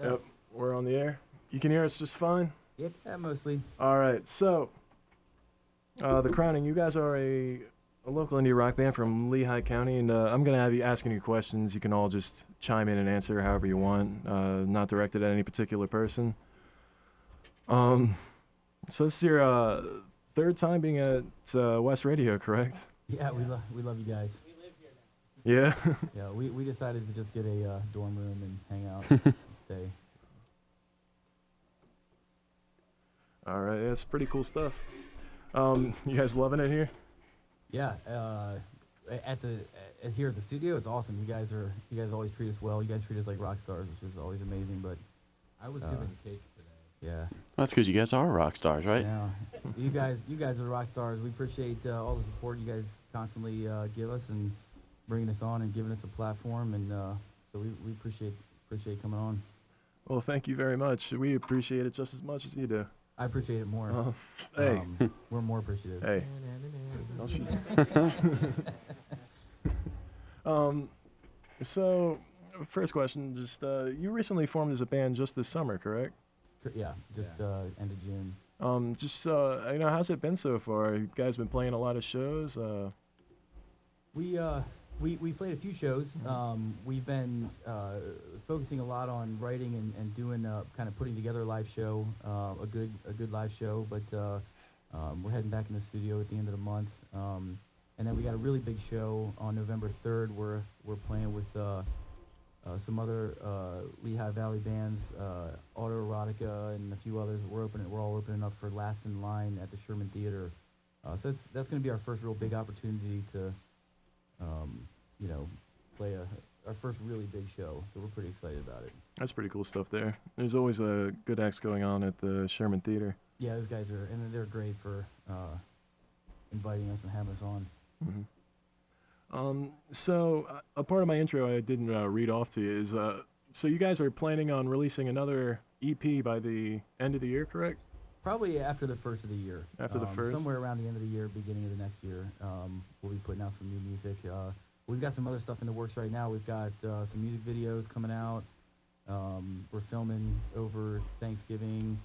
Yep, we're on the air. You can hear us just fine? Yep, mostly. All right, so, The Crowning, you guys are a local indie rock band from Lehigh County, and I'm going to have you asking you questions. You can all just chime in and answer however you want, not directed at any particular person. So this is your third time being at West Radio, correct? Yeah, we love you guys. Yeah? Yeah, we decided to just get a dorm room and hang out and stay. All right, that's pretty cool stuff. You guys loving it here? Yeah, here at the studio, it's awesome. You guys always treat us well. You guys treat us like rock stars, which is always amazing. But I was given cake today. yeah, That's because you guys are rock stars, right? yeah, you guys are rock stars. We appreciate all the support you guys constantly give us and bringing us on and giving us a platform. And so we appreciate coming on. Well, thank you very much. We appreciate it just as much as you do. I appreciate it more. Hey. We're more appreciative. Hey. Don't you? So, first question, just you recently formed as a band just this summer, correct? Yeah, just end of June. How's it been so far? You guys been playing a lot of shows? We played a few shows. We've been focusing a lot on writing and doing kind of putting together a live show, a good live show. But we're heading back in the studio at the end of the month, and then we got a really big show on November 3rd. We're playing with some other Lehigh Valley bands, Autoerotica and a few others. We're all opening up for Last in Line at the Sherman Theater. So that's going to be our first real big opportunity to play our first really big show, so we're pretty excited about it. That's pretty cool stuff there. There's always a good acts going on at the Sherman Theater. Yeah, those guys they're great for inviting us and having us on. Mm-hmm. A part of my intro I didn't read off to you is, so you guys are planning on releasing another EP by the end of the year, correct? Probably after the first of the year. After the first? Somewhere around the end of the year, beginning of the next year, we'll be putting out some new music. We've got some other stuff in the works right now. We've got some music videos coming out. We're filming over Thanksgiving,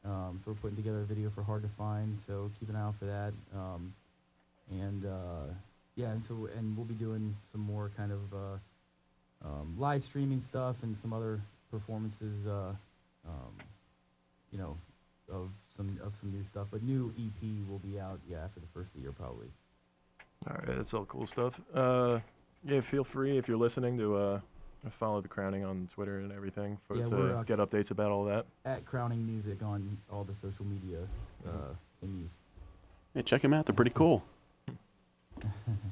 so we're putting together a video for Hard to Find, so keep an eye out for that. And we'll be doing some more kind of live streaming stuff and some other performances, of some new stuff. But new EP will be out, after the first of the year probably. All right, that's all cool stuff. Feel free if you're listening to follow The Crowning on Twitter and everything to get updates about all that. At Crowning Music on all the social media thingies. Hey, check them out. They're pretty cool.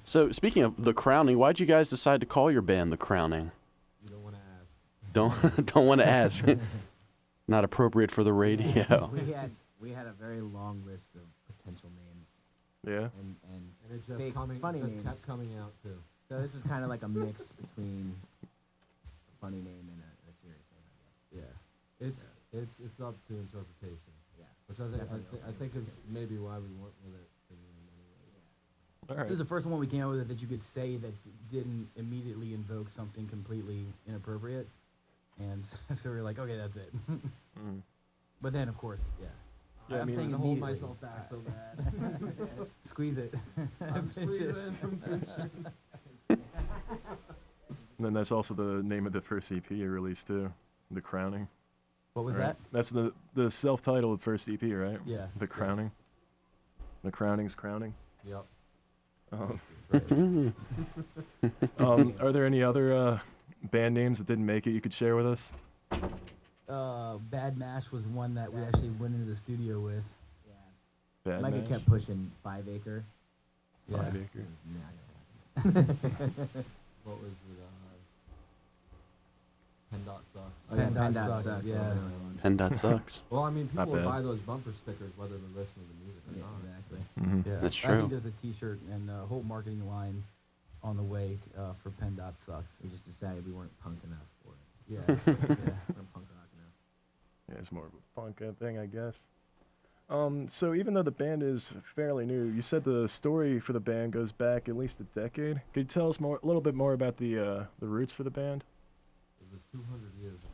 So, speaking of The Crowning, why'd you guys decide to call your band The Crowning? You don't want to ask. Don't want to ask. Not appropriate for the radio. We had a very long list of potential names. Yeah. And it just big, funny names. kept coming out too. So this was kind of like a mix between a funny name and a serious name, I guess. Yeah. It's up to interpretation. Yeah. Which I think is maybe why we went with it for the name anyway. All right. This is the first one we came up with that you could say that didn't immediately invoke something completely inappropriate. And so we were like, okay, that's it. But then, of course, Yeah, I'm I saying to hold immediately. myself back so bad. Squeeze it. I'm squeezing. I'm pinching. And then that's also the name of the first EP you released too, The Crowning. What was Right. that? That's the self-titled first EP, right? Yeah. The Crowning. The Crowning's crowning. Yep. Are there any other band names that didn't make it you could share with us? Bad Mash was one that we actually went into the studio with. Yeah. Bad Micah Mash? kept pushing 5 Acre. 5 Yeah. Acre. What was it? Pen Dot Sucks. Oh, yeah, Pen Dot Sucks Sucks, was yeah. another one. And that sucks. Well, I mean, Not people would bad. buy those bumper stickers whether they're listening to music or Yeah, not. exactly. Mm-hmm. Yeah. That's I true. think there's a T-shirt and a whole marketing line on the way for Pen Dot Sucks. We just decided we weren't punk enough for it. Yeah. We're punk rock enough. Yeah, it's more of a punk thing, I guess. So even though the band is fairly new, you said the story for the band goes back at least a decade. Could you tell us a little bit more about the roots for the band? It was 200 years ago.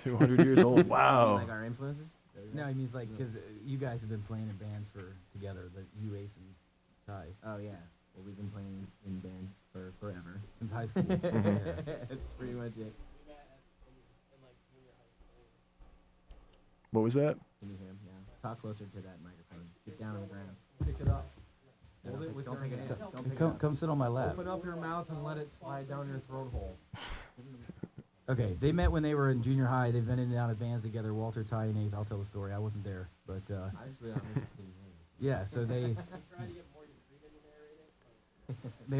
200 years old. Wow. Like our influences? No, he means like because you guys have been playing in bands together, like you, Ace, and Ty, Oh yeah. Well, we've been playing in bands for forever. since high school. That's pretty much it. What was that? Can you hear him now? Talk closer to that microphone. Get down on the ground. Pick it up. No, Hold it with don't your pick it hand. up. Don't pick it Come, up. come sit on my lap. Open up your mouth and let it slide down your throat hole. Okay, they met when they were in junior high. They've been in and out of bands together. Walter, Ty, and Ace. I'll tell the story. I wasn't there, but Actually, I'm interested in hearing this. yeah. So they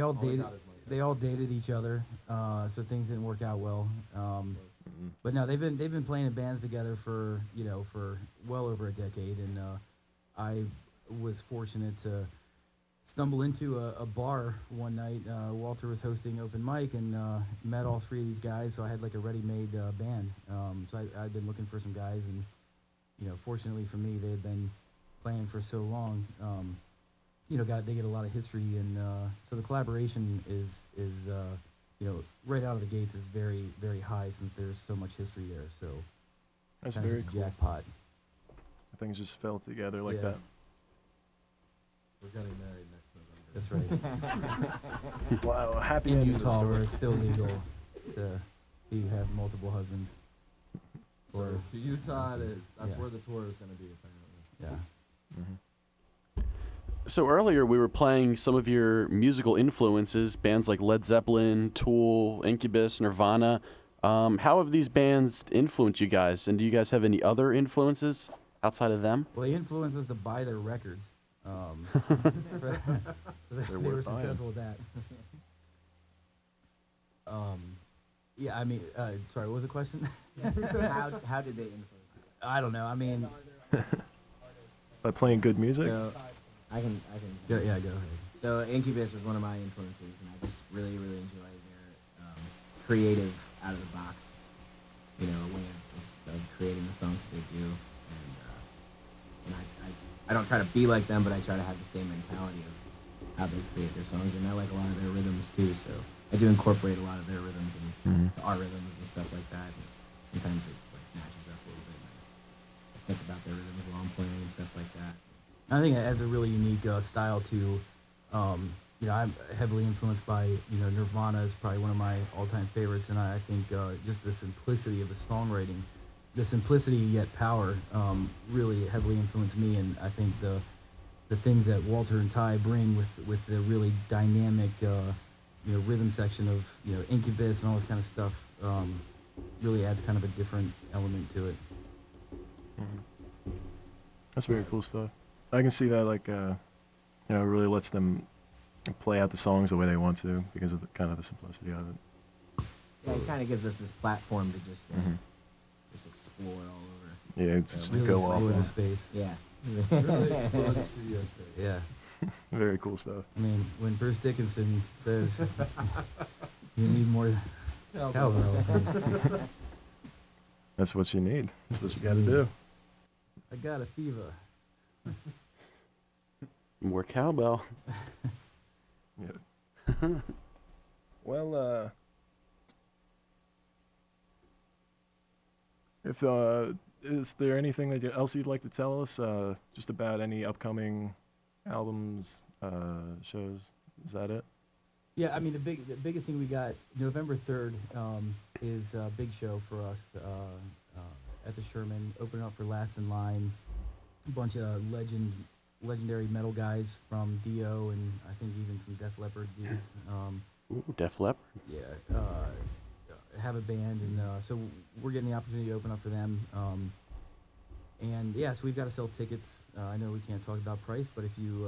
all All we dated. got is Mike. They all dated each other, so things didn't work out well. But no, they've been playing in bands together for well over a decade, and I was fortunate to stumble into a bar one night. Walter was hosting open mic and met all three of these guys, so I had like a ready-made band. So I'd been looking for some guys, and fortunately for me, they had been playing for so long. They get a lot of history, and so the collaboration is right out of the gates is very, very high since there's so much history there. So That's kind of very a cool. jackpot. Things just fell together like Yeah. that. We're getting married next November. That's right. Wow, happy In ending to the Utah, where story. it's still legal to have multiple husbands. So Or to Utah, it is. That's Yeah. where the tour is going to be, apparently. yeah. Mhm. So earlier we were playing some of your musical influences, bands like Led Zeppelin, Tool, Incubus, Nirvana. How have these bands influenced you guys? And do you guys have any other influences outside of them? Well, they influenced us to buy their records. So they were worth buying. successful with that. Yeah, I mean, sorry, what was the question? How did they influence you? I don't know. I mean, By playing good music? So I can. go ahead. So Incubus was one of my influences, and I just really, really enjoy their creative, out of the box, way of creating the songs that they do. And I don't try to be like them, but I try to have the same mentality of how they create their songs, and I like a lot of their rhythms too. So I do incorporate a lot of their rhythms and our rhythms and stuff like that. And sometimes it matches up a little bit. And I think about their rhythms while I'm playing and stuff like that. I think it adds a really unique style to, I'm heavily influenced by, Nirvana is probably one of my all-time favorites, and I think just the simplicity of the songwriting, the simplicity yet power, really heavily influenced me, and I think the things that Walter and Ty bring with the really dynamic, rhythm section of, Incubus and all this kind of stuff, really adds kind of a different element to it. That's very cool stuff. I can see that, really lets them play out the songs the way they want to because of the simplicity of it. Yeah, it kind of gives us this platform to just Mhm. just explore all over. Yeah, it's just Really go explore off. the on. space. Yeah. Really explore the studio space. Yeah. Very cool stuff. I mean, when Bruce Dickinson says you need more cowbell, That's what you need. That's what you got to do. I got a fever. More cowbell. Yeah. Well, if is there anything else you'd like to tell us, just about any upcoming albums, shows? Is that it? Yeah, I mean the biggest thing we got November 3rd is a big show for us at the Sherman, opening up for Last in Line, a bunch of legendary metal guys from Dio and I think even some Def Leppard dudes. Ooh, Def Leppard. Yeah, have a band, and so we're getting the opportunity to open up for them. And yeah, so we've got to sell tickets. I know we can't talk about price, but if you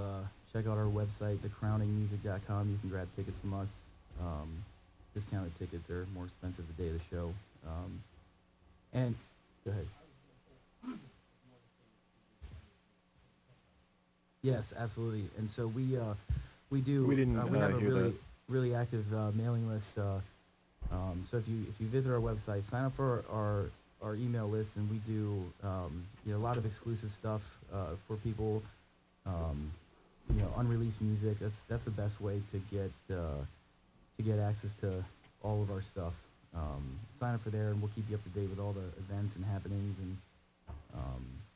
check out our website, thecrowningmusic.com, you can grab tickets from us. Discounted tickets are more expensive the day of the show. And go ahead. Yes, absolutely. And so we do. We didn't, we have a hear that. really active mailing list. So if you visit our website, sign up for our email list, and we do a lot of exclusive stuff for people. Unreleased music. That's the best way to get access to all of our stuff. sign up for there, and we'll keep you up to date with all the events and happenings. And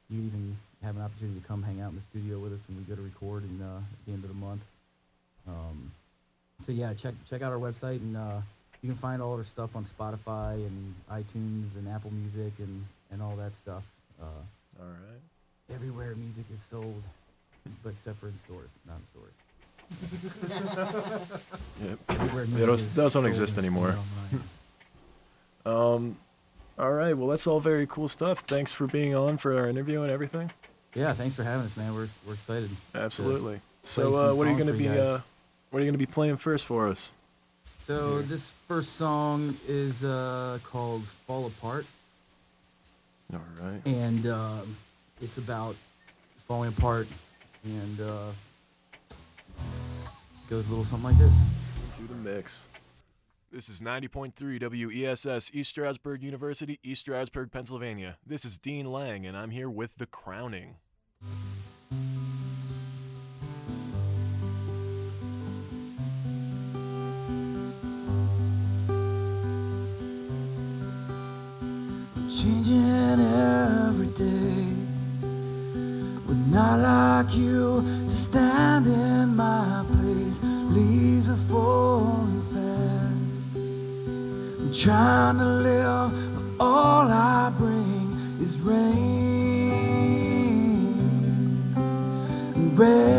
you even have an opportunity to come hang out in the studio with us when we go to record at the end of the month. So yeah, check out our website, and you can find all of our stuff on Spotify and iTunes and Apple Music and all that stuff. All right. Everywhere music is sold, but except for in stores, not in stores. Yep. Everywhere They music don't, is those don't sold exist and anymore. streamed online. All right. Well, that's all very cool stuff. Thanks for being on for our interview and everything. Yeah, thanks for having us, man. We're excited. Absolutely. play So, some what are you songs going to for you be? guys. What are you going to be playing first for us? So this first song is called "Fall Apart," All right. and it's about falling apart, and goes a little something like this. To the mix. This is 90.3 WESS, East Stroudsburg University, East Stroudsburg, Pennsylvania. This is Dean Lang, and I'm here with The Crowning. Changing every day. Would not like you to stand in my place. Leaves are falling fast. I'm trying to live, but all I bring is rain and rain.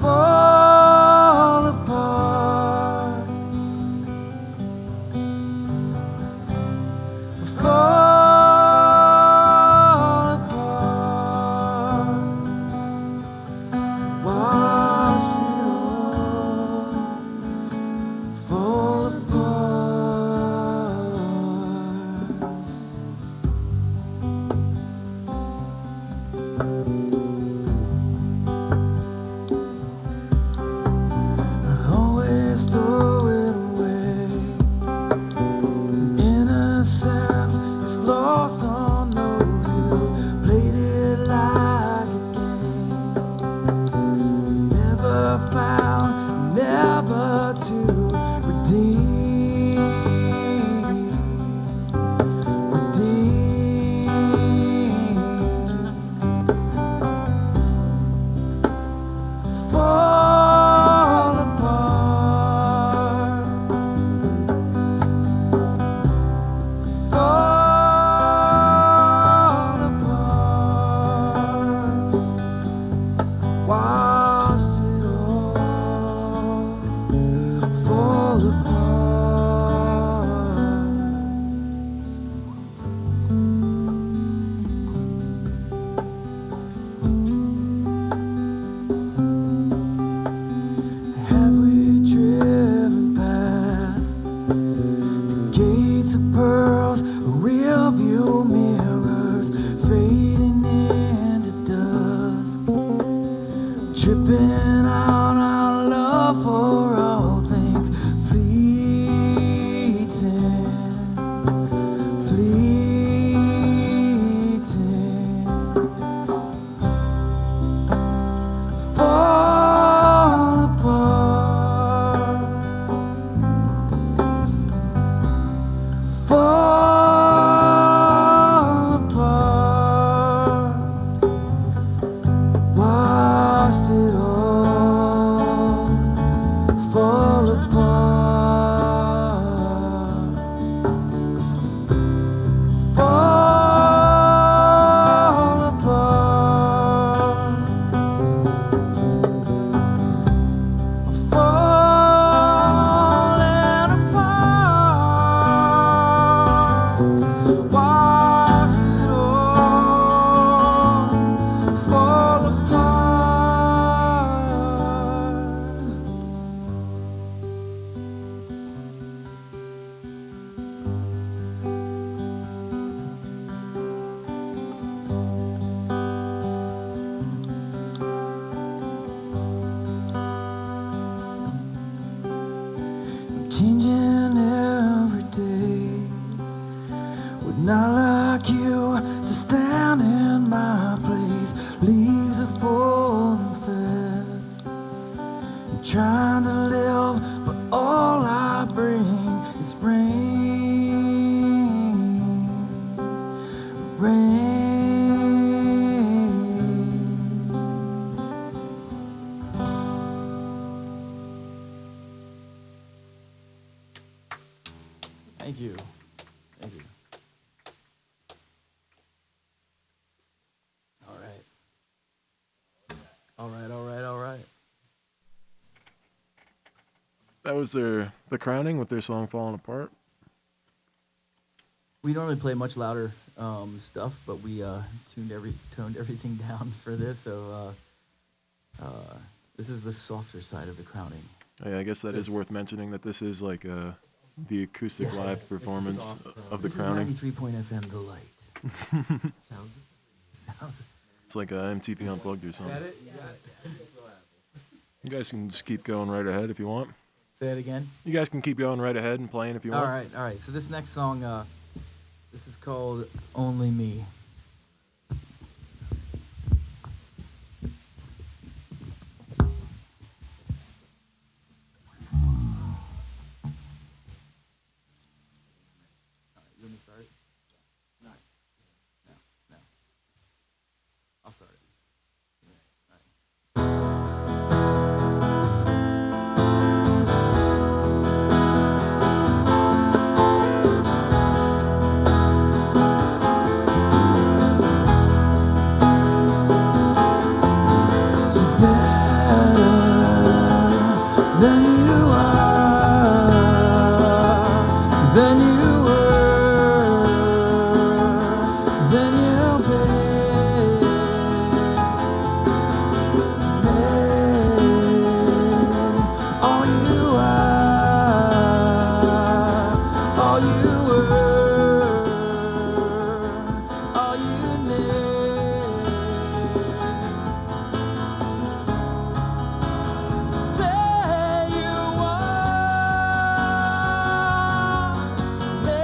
Fall apart. Fall apart. Watch it all fall apart. I always throw it away. Innocence is lost on those who played it like a game. Never found, never to redeem. Fall apart. Fall apart. Watched it all fall apart. Have we driven past the gates of pearls, rear view mirrors fading into dusk, tripping out our love for all things fleeting, fleeting. Fall apart. Fall apart. Watched it all fall apart. Fall apart. Falling apart. Watch it all fall apart. I'm changing every day. Would not like you to stand in my place. Leaves are falling fast. live, but all I bring is rain, rain. Thank you. Thank you. All right. All right, all right, all right. That was The Crowning with their song Falling Apart. We normally play much louder stuff, but we toned everything down for this, so this is the softer side of The Crowning. Yeah, I guess that is worth mentioning that this is like the acoustic live performance of The This Crowning. is 93.FM The Light. Sounds. Sounds. It's like a MTV Unplugged or something. Got it? You got it. So happy. You guys can just keep going right ahead if you want. Say it again. You guys can keep going right ahead and playing if you want. All right. So this next song, this is called Only Me. You want me to start it? No. I'll start it. Than you are, than you were, than you'll be. All you are, all you were, all you need. Say you want me,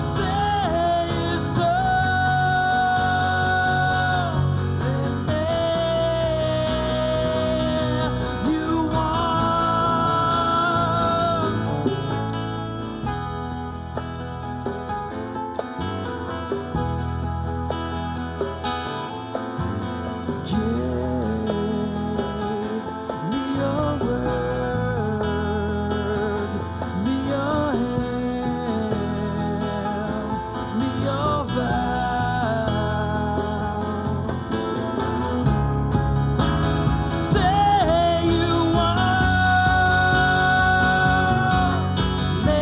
say so. You want. Give me your words, me your hand, me your vow. Say you want me.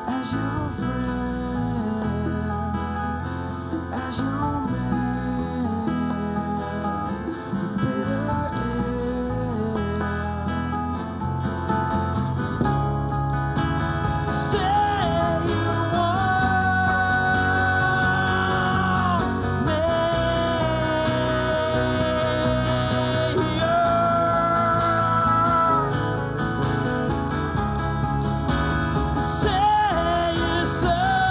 As your friend, as your man, the bitter end. Say you want me. Say so.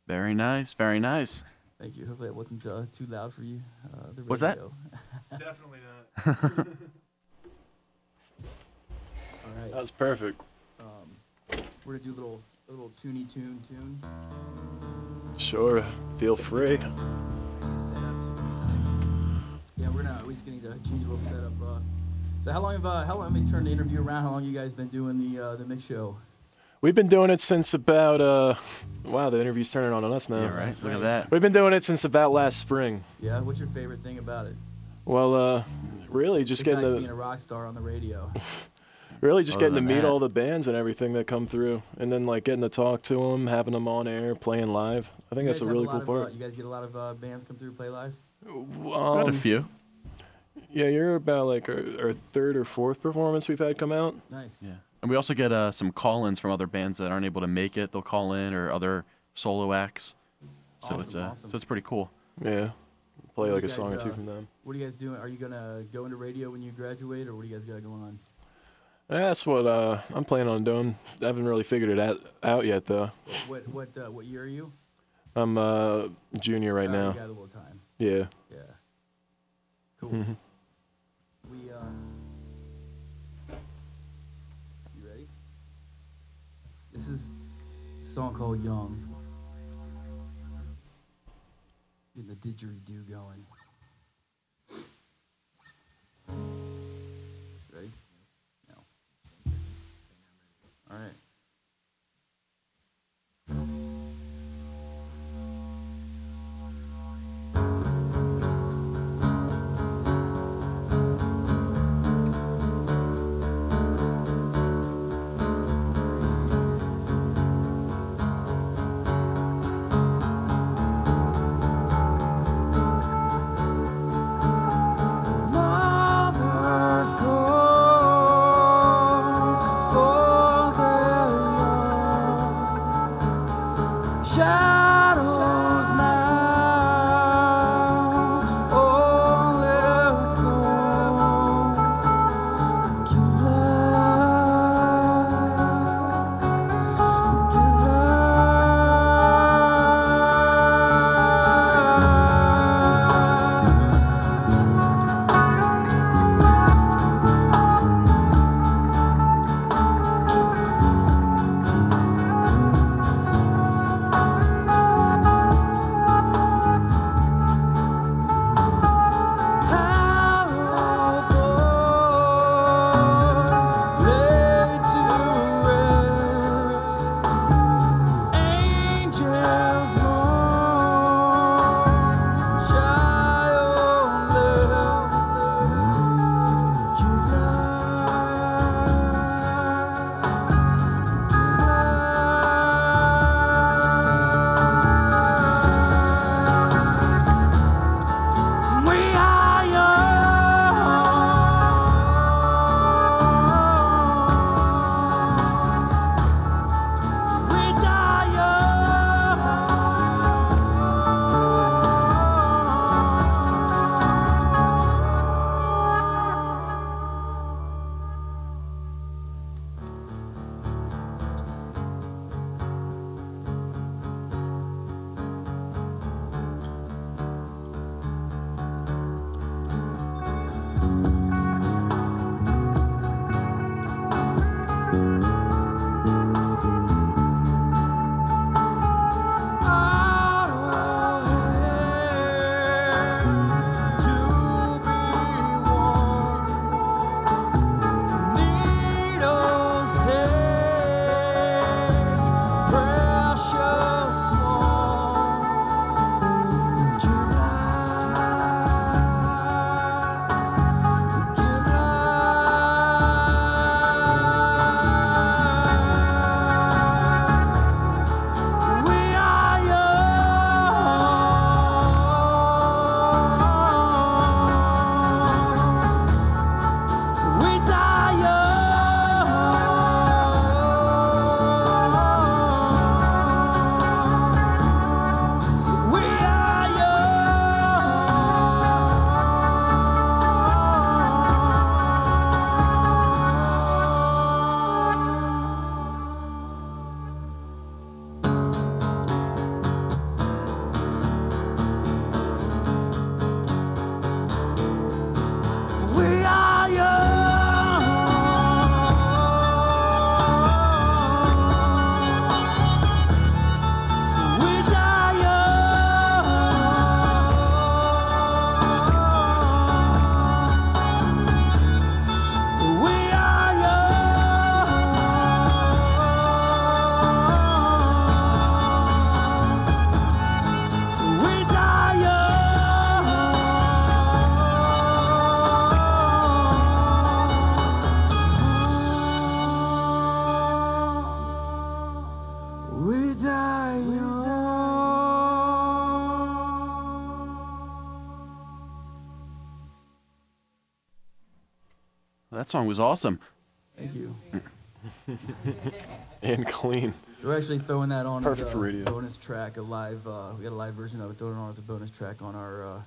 Very nice. Very nice. Thank you. Hopefully it wasn't too loud for you. The What's that? radio. Definitely not. All right. That was perfect. We're gonna do a little toony tune. Sure, feel free. Setups, Yeah, we're just gonna need to change a little setup. So how long let me turn the interview around. How long you guys been doing the mix show? We've been doing it since about wow, the interview's turning on us now. Yeah, right. That's Look right. at that. We've been doing it since about last spring. Yeah. What's your favorite thing about it? Well, really just Besides getting being to a rock star on the radio. really just Other getting to than meet that. all the bands and everything that come through, and then like getting to talk to them, having them on air, playing live. I think You that's guys a have really lot cool of, part. You guys get a lot of bands come through play live. Got a few. Yeah, you're about like our third or fourth performance we've had come out. Nice. Yeah. And we also get some call-ins from other bands that aren't able to make it. They'll call in, or other solo acts. So Awesome, awesome. so it's pretty cool. Yeah, play What like do a you song or guys, two from them. What are you guys doing? Are you gonna go into radio when you graduate, or what do you guys got going on? That's what I'm planning on doing. I haven't really figured it out yet though. What year are you? I'm junior right Oh, now. You got a little time. Yeah. Yeah. Cool. Mhm. We You ready? This is a song called Young. Getting the didgeridoo going. Ready? No. All right. Mothers call for their young. Shadows now, all is gone. Give life, give life. That song was awesome. Thank you. And clean. So we're actually throwing that on Perfect as for a radio. bonus track, a live. We got a live version of it. Throwing it on as a bonus track on our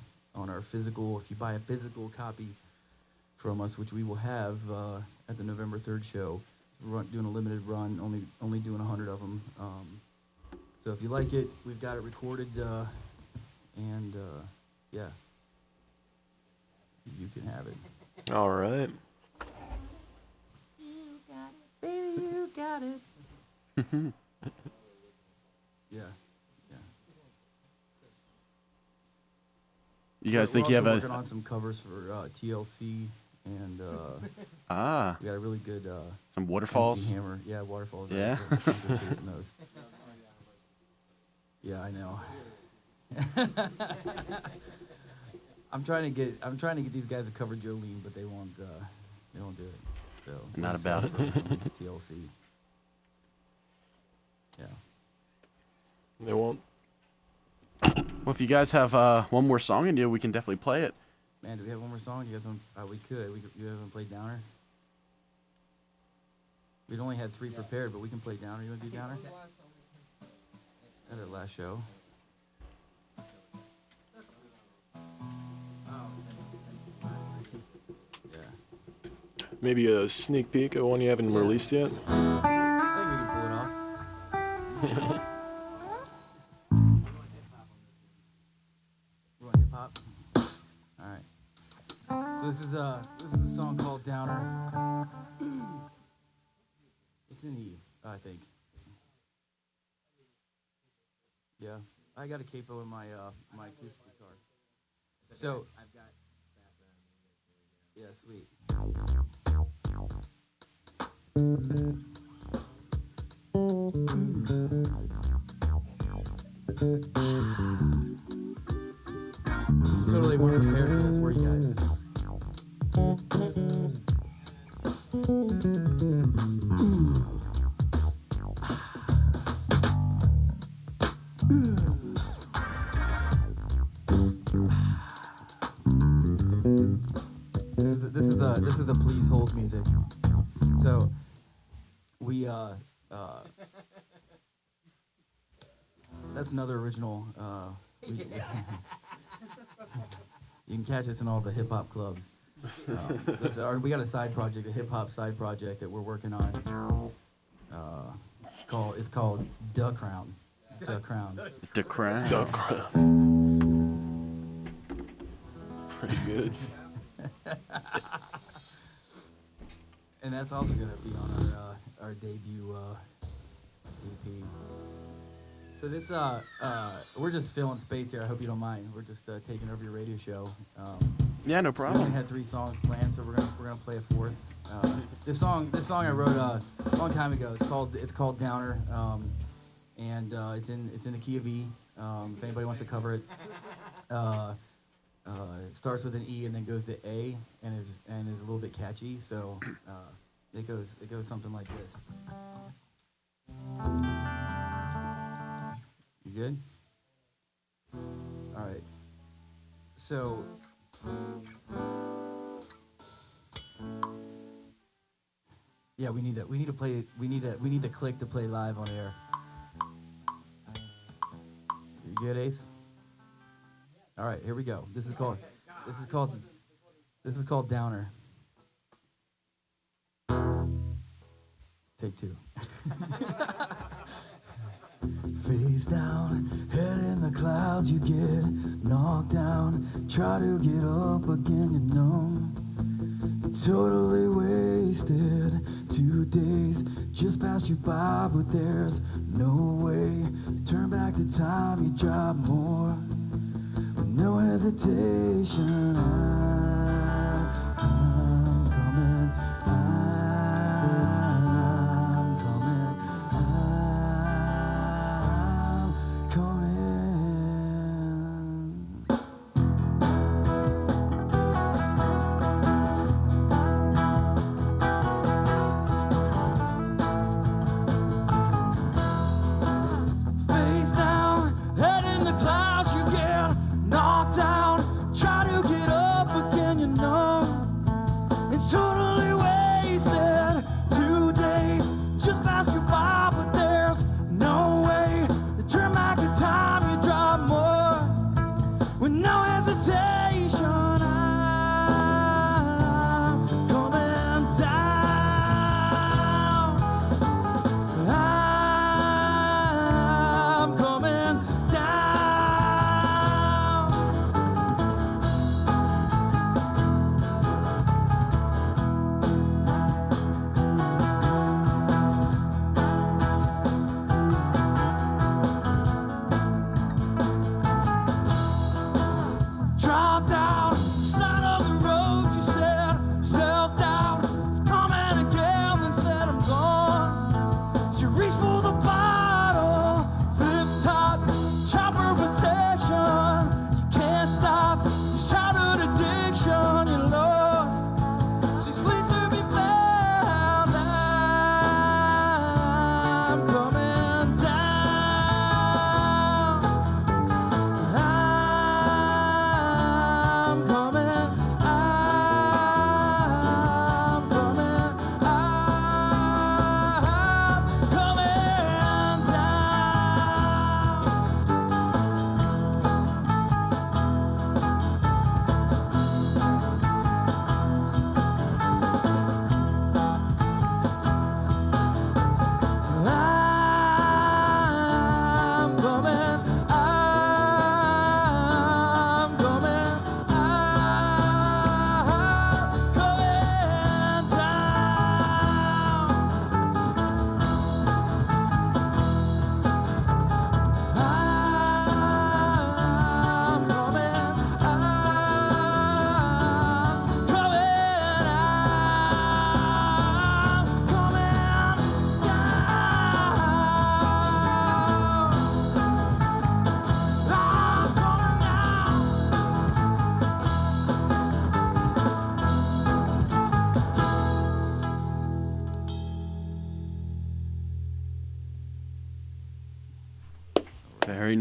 physical. If you buy a physical copy from us, which we will have at the November 3rd show, we're doing a limited run, only doing 100 of them. So if you like it, we've got it recorded, and yeah, you can have it. All right. You got it, baby, you got it. Yeah. You guys We're think you have also a working on some covers for TLC, and we got a really good some waterfalls? MC Hammer. Yeah, waterfalls. Yeah. We're good chasing those. Yeah, I know. I'm trying to get these guys to cover Jolene, but they won't do it. So Not about it. TLC. Yeah. They won't. Well, if you guys have one more song in you, we can definitely play it. Man, do we have one more song? You guys want? We could. You haven't played Downer. We'd only had 3 prepared, but we can play Downer. You want to do Downer? At our last show. Yeah. Maybe a sneak peek of one you haven't released yet. I think we can pull it off. You want hip hop? All right. So this is a song called Downer. It's in E, I think. Yeah, I got a capo in my my acoustic guitar. So I've got background. yeah, sweet. Totally weren't prepared for this, were you guys? This is the please hold music. So we that's another original. You can catch us in all the hip hop clubs. We got a side project, a hip hop side project that we're working on. It's called Duck Crown. Duck Crown. The Crown. Duck Crown. Pretty good. And that's also gonna be on our debut EP. So this we're just filling space here. I hope you don't mind. We're just taking over your radio show. Yeah, no We problem. only had 3 songs planned, so we're gonna play a 4th. This song I wrote a long time ago. It's called Downer, and it's in the key of E. If anybody wants to cover it, it starts with an E and then goes to A and is a little bit catchy. So it goes something like this. You good? All right. So. Yeah, we need that. We need to play. We need the click to play live on air. You good, Ace? All right, here we go. This is called Downer. Take 2. Face down, head in the clouds, you get knocked down. Try to get up again, you know. Totally wasted. 2 days just passed you by, but there's no way to turn back the time. You drop more with no hesitation. I'm coming. I'm coming. I'm coming. Face down, head in the clouds, you get knocked down. Try to get up again.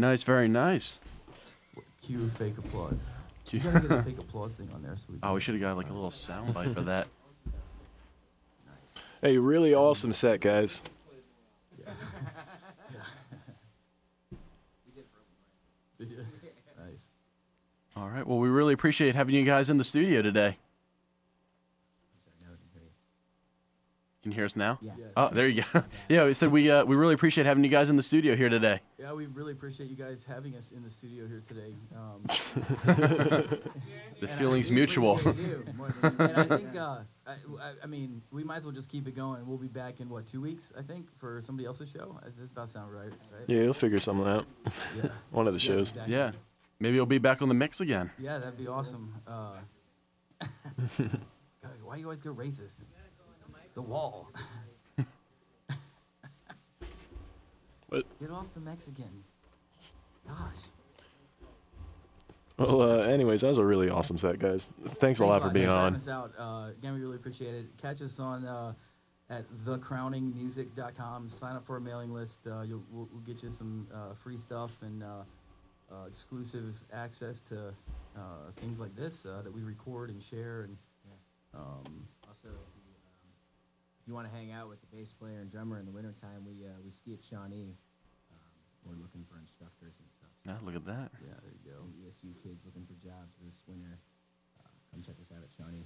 nice, very nice. Cue fake applause. Cue- You gotta get a fake applause thing on there so we can. Oh, we should have got like a little sound bite for that. Hey, really awesome set, guys. Yes. Did you? Nice. All right. Well, we really appreciate having you guys in the studio today. I'm sorry, now we can hear you. Can you hear us now? Yeah. Yes. Oh, there you go. Yeah, we said we really appreciate having you guys in the studio here today. Yeah, we really appreciate you guys having us in the studio here today. The And feeling's We mutual. appreciate you more than you And I do think, us. I mean, we might as well just keep it going. We'll be back in, 2 weeks, I think, for somebody else's show? This about sound right? Yeah, you'll figure something out. Yeah. One of the Yeah, shows. exactly. Yeah. Maybe you'll be back on the mix again. Yeah, that'd be awesome. God, why you always go racist? The wall. What? Get off the Mexican. Gosh. Well, anyways, that was a really awesome set, guys. Thanks a lot for being Thanks on. for having us out. Again, we really appreciate it. Catch us on at thecrowningmusic.com. Sign up for our mailing list. We'll get you some free stuff and exclusive access to things like this that we record and share. And Also, if you want to hang out with the bass player and drummer in the wintertime, we ski at Shawnee. We're looking for instructors and stuff. So Ah, look at that. yeah, there you go. any ESU kids looking for jobs this winter, come check us out at Shawnee.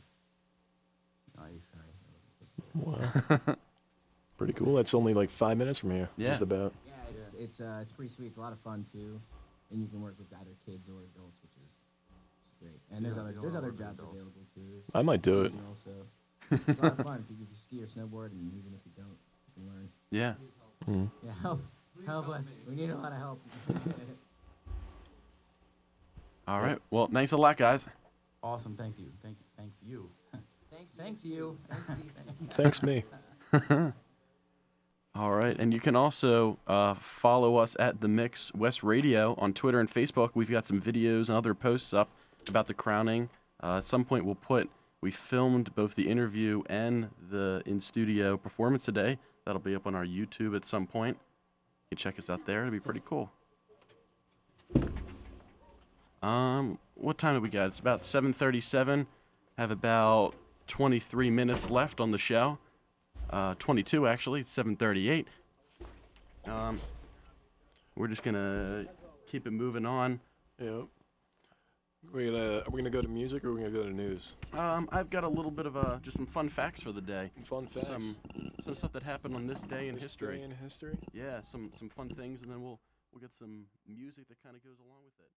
Nice. Sorry, I wasn't supposed to say Wow. Pretty cool. That's only like 5 minutes from here. Yeah. Just about. that. Yeah, it's pretty sweet. It's a lot of fun too, and you can work with either kids or adults, which is great. And there's Yeah, other we don't there's wanna other work with jobs adults. available too. I might do it. Seasonal, so it's a lot of fun if you ski or snowboard, and even if you don't, you can learn. Yeah. Mhm. Yeah, help us. We need a lot of help. All right. Well, thanks a lot, guys. Awesome. Thanks you. Thanks you. Thanks you. Thanks, me. All right, and you can also follow us at The Mix West Radio on Twitter and Facebook. We've got some videos and other posts up about the crowning. At some point, we filmed both the interview and the in-studio performance today. That'll be up on our YouTube at some point. You can check us out there. It'll be pretty cool. What time have we got? It's about 7:37. Have about 23 minutes left on the show. 22 actually. It's 7:38. We're just gonna keep it moving on. Yep. Are we gonna go to music or are we gonna go to news? I've got a little bit of just some fun facts for the day. Fun facts. Some stuff that happened on this day in This history. day in history. Yeah, some fun things, and then we'll get some music that kind of goes along with it.